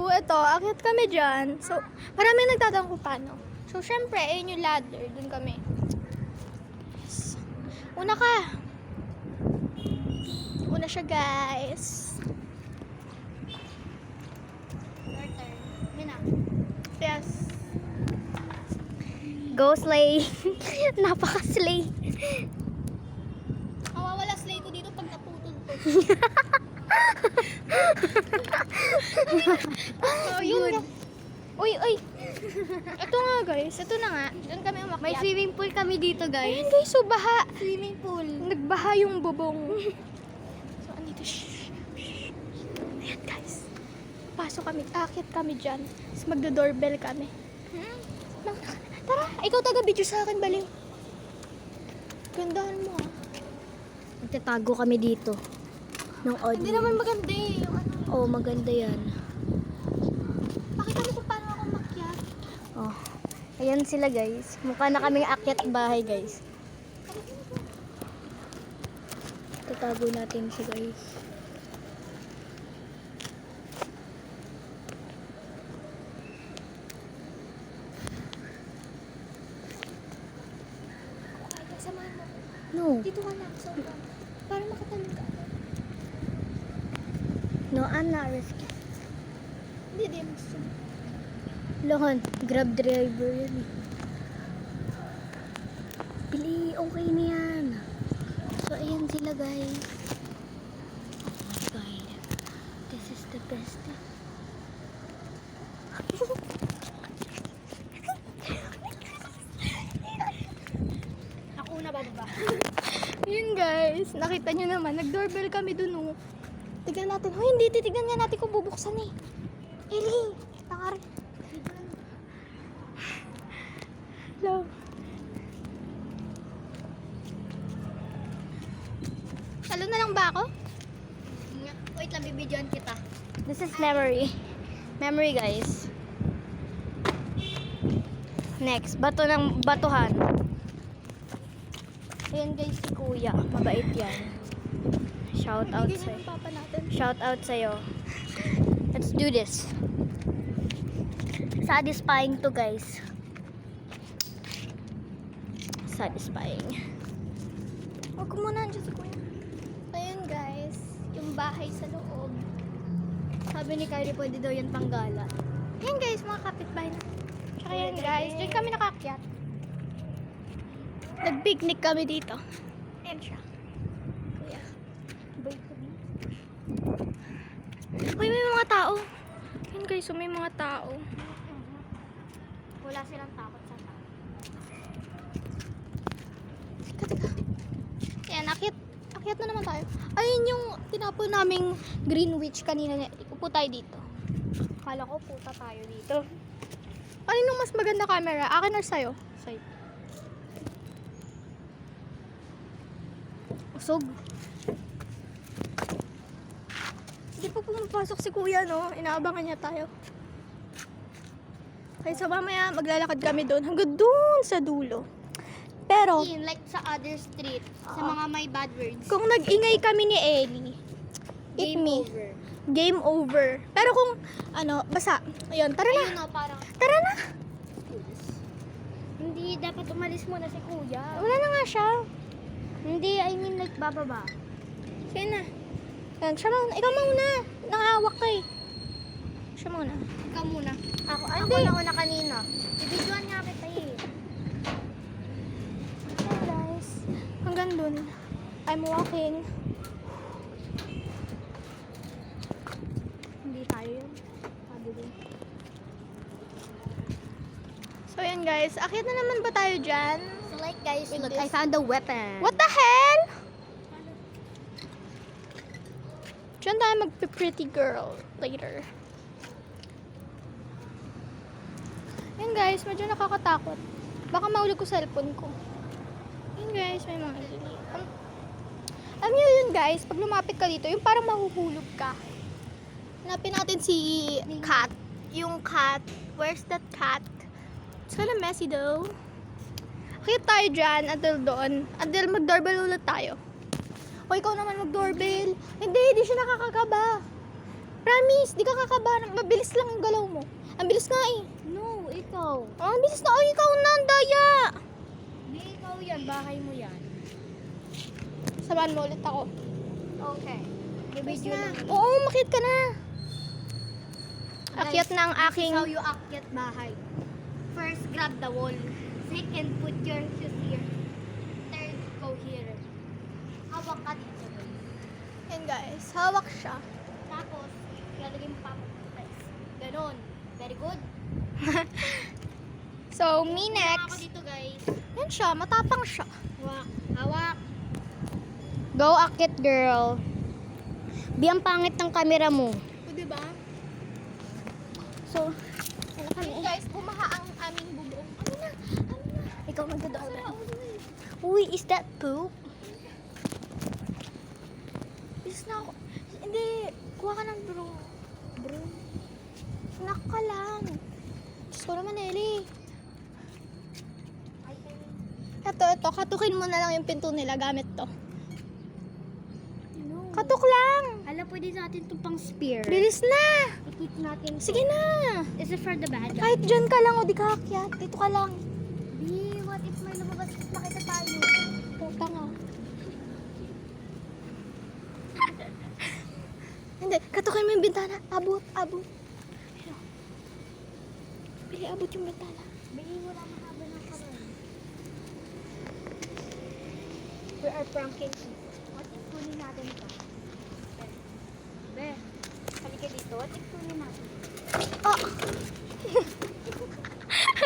So, ito, akit kami dyan. So, marami nagtatanong kung paano. So, syempre, ayun yung ladder. Dun kami. Yes. Una ka. Una siya, guys. Your turn. Yun na. Yes. Go slay. Napaka-slay. Mawawala slay ko dito pag naputol to. So, yun. Uy, uy. Ito nga, guys. Ito na nga. Doon kami umakyat. May swimming pool kami dito, Ayan, guys. guys. So, baha. Swimming pool. Nagbaha yung bubong. So, andito. Shh. Ayan, guys. Pasok kami. Akit kami dyan. Tapos magdo-doorbell kami. Tara, ikaw taga-video sa akin, baliw. Gandahan mo, ah. Magtatago kami dito. Ng audio. Hindi naman maganda eh. Yung ano. Oh, maganda yan. Pakita mo kung paano ako makyat. Oh. Ayan sila, guys. Mukha na kaming akyat bahay, guys. Tatago natin siya, guys. Okay, samahan mo. No. Dito ka lang. So, para makatalong ka. No, I'm not risky. Hindi, di. Gusto mo. Lohan, grab driver yan eh. Bili, okay na yan. So, ayan sila, guys. Oh my God. This is the best. Ako na bababa. Yun guys, nakita nyo naman, nag-doorbell kami dun oh. Tignan natin. Hoy, hindi, titignan nga natin kung bubuksan eh. Eli, takari. Hello. Salo na lang ba ako? Wait lang, bibidyoan kita. This is memory. Memory, guys. Next, bato ng batuhan. Ayan guys, si Kuya. Mabait yan. Shout out Bigyan sa'yo. ng papa natin. Shout out sa'yo. Let's do this. Satisfying to, guys. Satisfying. Huwag ko muna andyan si Kuya. Ayun guys, yung bahay sa loob. Sabi ni Kylie, pwede daw yan panggala. Ayan guys, mga kapitbahay na. Tsaka yan guys, dyan kami nakakyat. Nag-picnic kami dito. Ayan siya. Kuya. Bait ko dito. Uy, may mga tao. Ayan guys, so may mga tao. Wala silang takot sa tao. Teka. Ayan, akyat na naman tayo. Ayun yung tinapon naming Greenwich kanina. Upo tayo dito. Akala ko puta tayo dito. Ano yung mas maganda camera? Akin or sa'yo? Sa'yo. Usog. Hindi pa pumapasok si kuya, no? Inaabangan niya tayo. Kaya so mamaya maglalakad kami doon hanggang doon sa dulo. Pero, Like sa other street, sa Oo. mga may bad words. kung nag-ingay kami ni Ellie, it me. over. Game over. Pero kung, ano, basta, ayun, tara na. Ayun na, parang, Tara na. hindi dapat umalis muna si Kuya. Wala na nga siya. Hindi, I mean like bababa. Sige na. Ayan, siya muna. Ikaw muna. Nangawak ka eh. Siya muna. Ikaw muna. Ako, Ako hindi. na una kanina. Ibidyoan nga kita eh. Ayan guys. Hanggang dun. I'm walking. Hindi tayo yun. Sabi din. So ayan guys. Akyat na naman ba tayo dyan? So like guys, Wait, look, this- I found a weapon. What the hell? Diyan tayo magpe-pretty girl later. Ayan guys, medyo nakakatakot. Baka mahulog ko cellphone ko. Ayan guys, may mga alam niyo yun guys, pag lumapit ka dito, yung parang mahuhulog ka. Hanapin natin si cat. Yung cat. Where's that cat? It's kinda messy though. Kaya tayo dyan until doon. Until mag-doorbell ulit tayo. O ikaw naman mag-doorbell. Hindi siya nakakakaba. Promise, di ka kakabahan. Mabilis lang yung galaw mo. Ang bilis nga eh. No, ikaw. Oh, ang bilis na. Oh, ikaw na, ang daya. Hindi, ikaw yan. Bahay mo yan. Samahan mo ulit ako. Okay. Video Video na. lang. Oo, makit ka na. Guys, Akyat na ang aking... This is how you akyat bahay. First, grab the wall. Second, put your shoes here. Third, go here. Hawak ka dito. Yan guys, hawak siya. Tapos, ilalagay mo pa mo. Ganon. Very good. So, me Ako next. dito, guys. Yan siya, matapang siya. Hawak. Hawak. Go, akit girl. Di ang pangit ng camera mo. O, diba? So, Ayun guys, bumaha ang aming bubong. Ano na? ikaw magdadaan. Uy, is that poop? Is na ako. Hindi, kuha ka ng broom. Broom? Snack ka lang. Diyos ko naman, Ellie. Ito. Katukin mo na lang yung pinto nila gamit to. No. Katuk lang. Alam, pwede natin ito pang spear. Bilis na. Ikit natin. Sige na. Is it for the bad guy? Kahit dyan ka lang o di ka akyat. Dito ka lang. B, what if may lumabas at makita tayo? Puta nga. Hindi, katukin mo yung bintana. Abot. Ayun. Bili, abot yung bintana. B, wala mahaba ng kamay. We are pranking. What if kunin natin ito? Be, halika dito. What if kunin natin? Oh!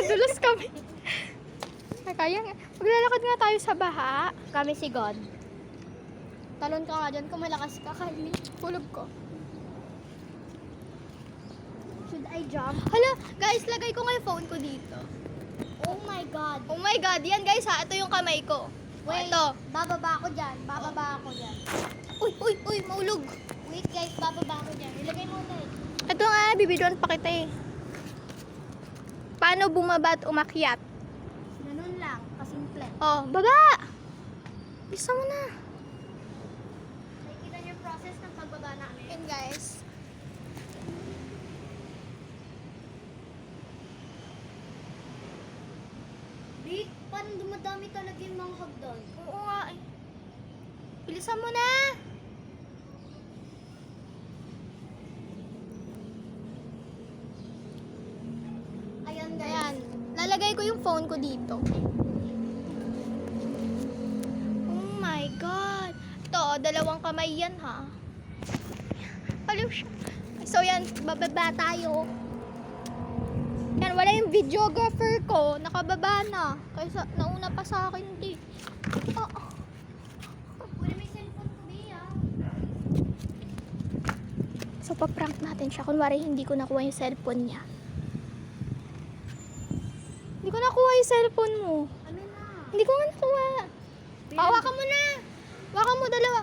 Dulos kami. Kaya nga. Maglalakad nga tayo sa baha. Kami si God. Talon ka nga dyan kung malakas ka, Kylie. Hulog ko. Should I jump? Hala, guys, lagay ko nga yung phone ko dito. Oh my God. Oh my God, yan guys ha. Ito yung kamay ko. Wait, Ito. bababa ako dyan. Bababa ako dyan. Uy, maulog. Wait guys, bababa ako dyan. Ilagay mo ulit. Ito nga, bibidyoan pa kita eh. Paano bumaba at umakyat? Ganun lang. Kasimple. Oh, baba! Bisa mo na. Nakikita niyo yung process ng pagbaba namin. Yan guys. Rick, parang dumadami talaga yung mga hagdan. Oo nga eh. Bilisan mo na. Ayan guys. Ayan. Lalagay ko yung phone ko dito. Oh my God. Ito, dalawang kamay yan ha. Paliw siya. So yan, bababa tayo. Yan, wala yung videographer ko. Nakababa na. Kaysa nauna pa sa akin di. Oh. Wala may cellphone ko, Bea. So pa-prank natin siya. Kunwari hindi ko nakuha yung cellphone niya. Hindi ko nakuha yung cellphone mo. Ano na? Hindi ko nga nakuha. Hawakan mo na. Hawakan mo dalawa.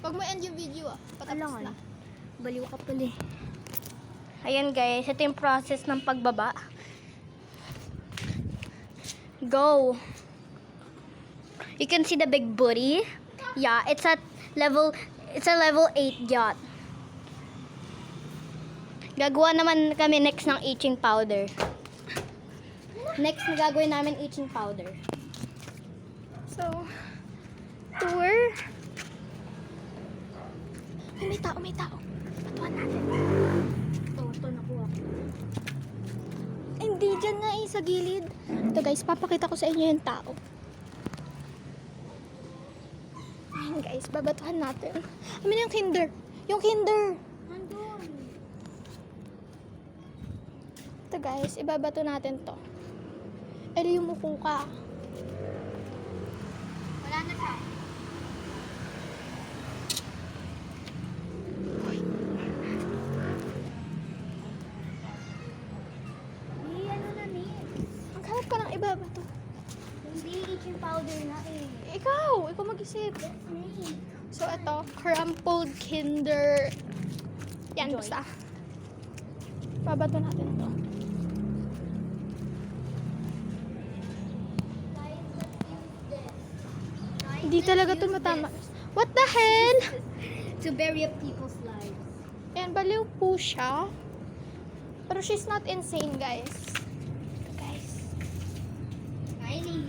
Huwag mo end yung video ah. Patapos Alangan. na. Baliw ka pala eh. Ayan guys, ito yung process ng pagbaba. Go. You can see the big booty. Yeah, it's a level 8 yacht. Gagawa naman kami next ng itching powder. Next na gagawin namin itching powder. So, tour. Ay, may tao. Patuan natin. Ito nakuha ko. Hindi, dyan nga eh, sa gilid. Ito guys, papakita ko sa inyo yung tao. Ayun guys, babatuhan natin. Amin yung kinder. Yung kinder. Nandun. Ito guys, ibabato natin to. Eli, umuko ka. Wala na siya. Hindi, ano na mix? Maghanap ka ng ibabato. Hindi, itching powder na eh. Ikaw mag-isip. That's me. So, ito, crumpled kinder. Yan, Joy. basta. Babato natin to. Guys, let's use this. Guys, Hindi let's talaga use to matama. this What the hell? to bury up people's lives. Yan. Ayan, baliw po siya. Pero she's not insane, guys. Guys. Kylie.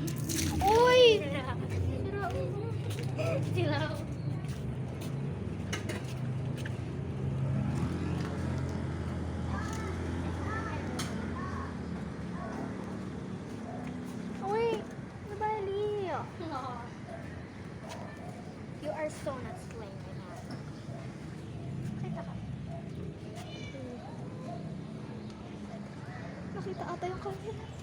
Uy! Sila. Uy! Nabali. You are so not slaying right now. Nakita ka. Nakita ata yung camera.